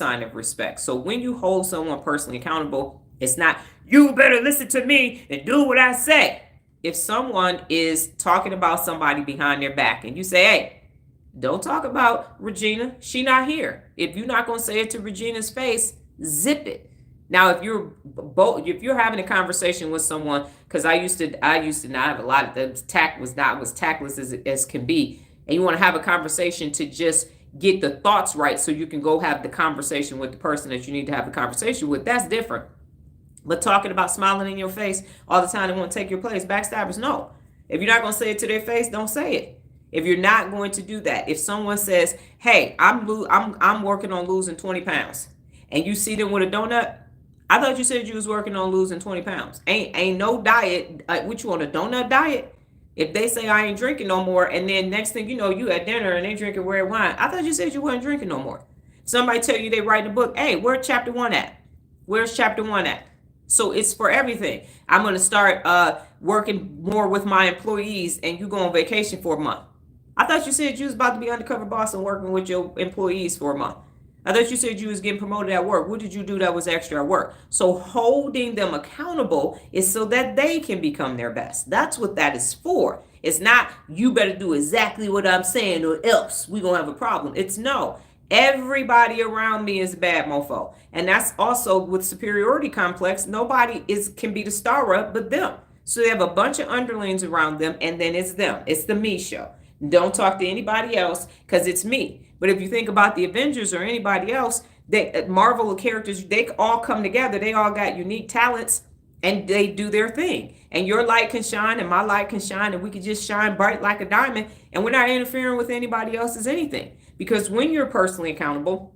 sign of respect. So when you hold someone personally accountable, it's not, you better listen to me and do what I say. If someone is talking about somebody behind their back and you say, hey, don't talk about Regina, she not here. If you're not going to say it to Regina's face, zip it. Now, if you're having a conversation with someone, because I used to not have a lot of them. Tact was not was tactless as can be, and you want to have a conversation to just get the thoughts right, so you can go have the conversation with the person that you need to have the conversation with. That's different. But talking about smiling in your face all the time and want to take your place, backstabbers, no. If you're not going to say it to their face, don't say it. If you're not going to do that, if someone says, "Hey, I'm working on losing 20 pounds," and you see them with a donut, I thought you said you was working on losing 20 pounds. Ain't no diet. What you on, a donut diet? If they say I ain't drinking no more, and then next thing you know, you at dinner and they drinking red wine, I thought you said you wasn't drinking no more. Somebody tell you they writing a book. Hey, where's chapter one at? Where's chapter one at? So it's for everything. I'm going to start working more with my employees, and you go on vacation for a month. I thought you said you was about to be undercover boss and working with your employees for a month. I thought you said you was getting promoted at work. What did you do that was extra at work? So holding them accountable is so that they can become their best. That's what that is for. It's not, you better do exactly what I'm saying or else we're going to have a problem. It's no. Everybody around me is a bad mofo. And that's also with superiority complex. Nobody can be the star but them. So they have a bunch of underlings around them, and then it's them. It's the me show. Don't talk to anybody else because it's me. But if you think about the Avengers or anybody else, Marvel characters, they all come together. They all got unique talents and they do their thing. And your light can shine and my light can shine, and we can just shine bright like a diamond, and we're not interfering with anybody else's anything. Because when you're personally accountable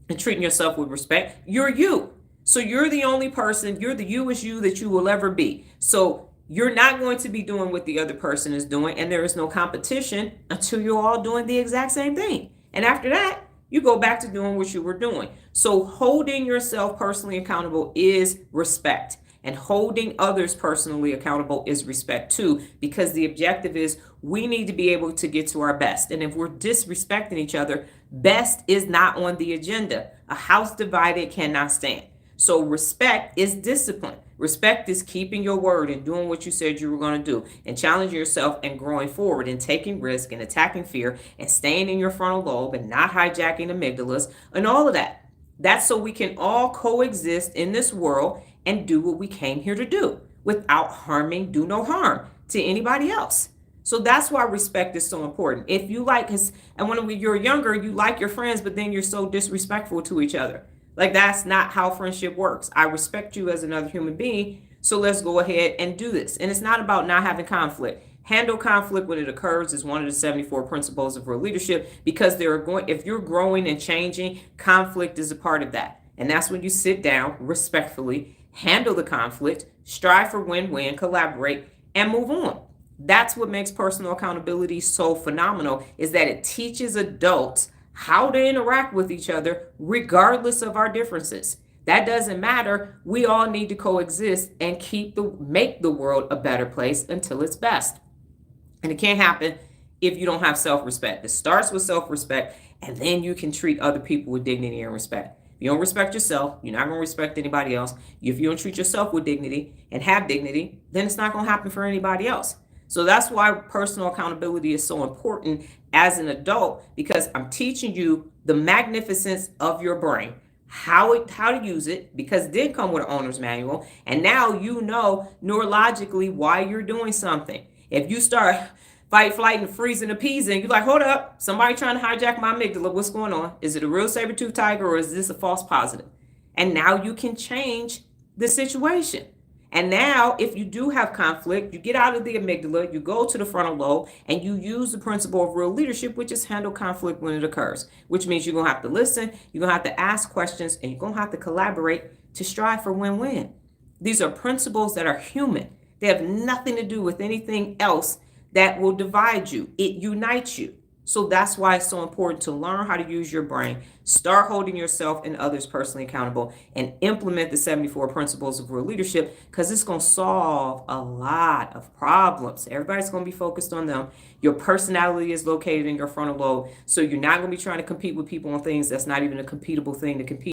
and treating yourself with respect, you're you. So you're the only person, you're the you is you that you will ever be. So you're not going to be doing what the other person is doing, and there is no competition until you're all doing the exact same thing. And after that, you go back to doing what you were doing. So holding yourself personally accountable is respect. And holding others personally accountable is respect too, because the objective is we need to be able to get to our best. And if we're disrespecting each other, best is not on the agenda. A house divided cannot stand. So respect is discipline. Respect is keeping your word and doing what you said you were going to do, and challenging yourself and growing forward and taking risk and attacking fear and staying in your frontal lobe and not hijacking amygdalas and all of that. That's so we can all coexist in this world and do what we came here to do without harming, do no harm to anybody else. So that's why respect is so important. If you like, and when you're younger, you like your friends, but then you're so disrespectful to each other. Like, that's not how friendship works. I respect you as another human being, so let's go ahead and do this. And it's not about not having conflict. Handle conflict when it occurs is one of the 74 principles of real leadership, because if you're growing and changing, conflict is a part of that. And that's when you sit down respectfully, handle the conflict, strive for win-win, collaborate, and move on. That's what makes personal accountability so phenomenal, is that it teaches adults how to interact with each other regardless of our differences. That doesn't matter. We all need to coexist and make the world a better place until it's best. And it can't happen if you don't have self-respect. It starts with self-respect, and then you can treat other people with dignity and respect. If you don't respect yourself, you're not going to respect anybody else. If you don't treat yourself with dignity and have dignity, then it's not going to happen for anybody else. So that's why personal accountability is so important as an adult, because I'm teaching you the magnificence of your brain, how to use it, because it did come with an owner's manual. And now you know neurologically why you're doing something. If you start fight, flight, and freezing, appeasing, you're like, hold up, somebody trying to hijack my amygdala. What's going on? Is it a real saber-tooth tiger, or is this a false positive? And now you can change the situation. And now, if you do have conflict, you get out of the amygdala, you go to the frontal lobe, and you use the principle of real leadership, which is handle conflict when it occurs, which means you're going to have to listen, you're going to have to ask questions, and you're going to have to collaborate to strive for win-win. These are principles that are human. They have nothing to do with anything else that will divide you. It unites you. So that's why it's so important to learn how to use your brain, start holding yourself and others personally accountable, and implement the 74 principles of real leadership, because it's going to solve a lot of problems. Everybody's going to be focused on them. Your personality is located in your frontal lobe. So you're not going to be trying to compete with people on things that's not even a competable thing to compete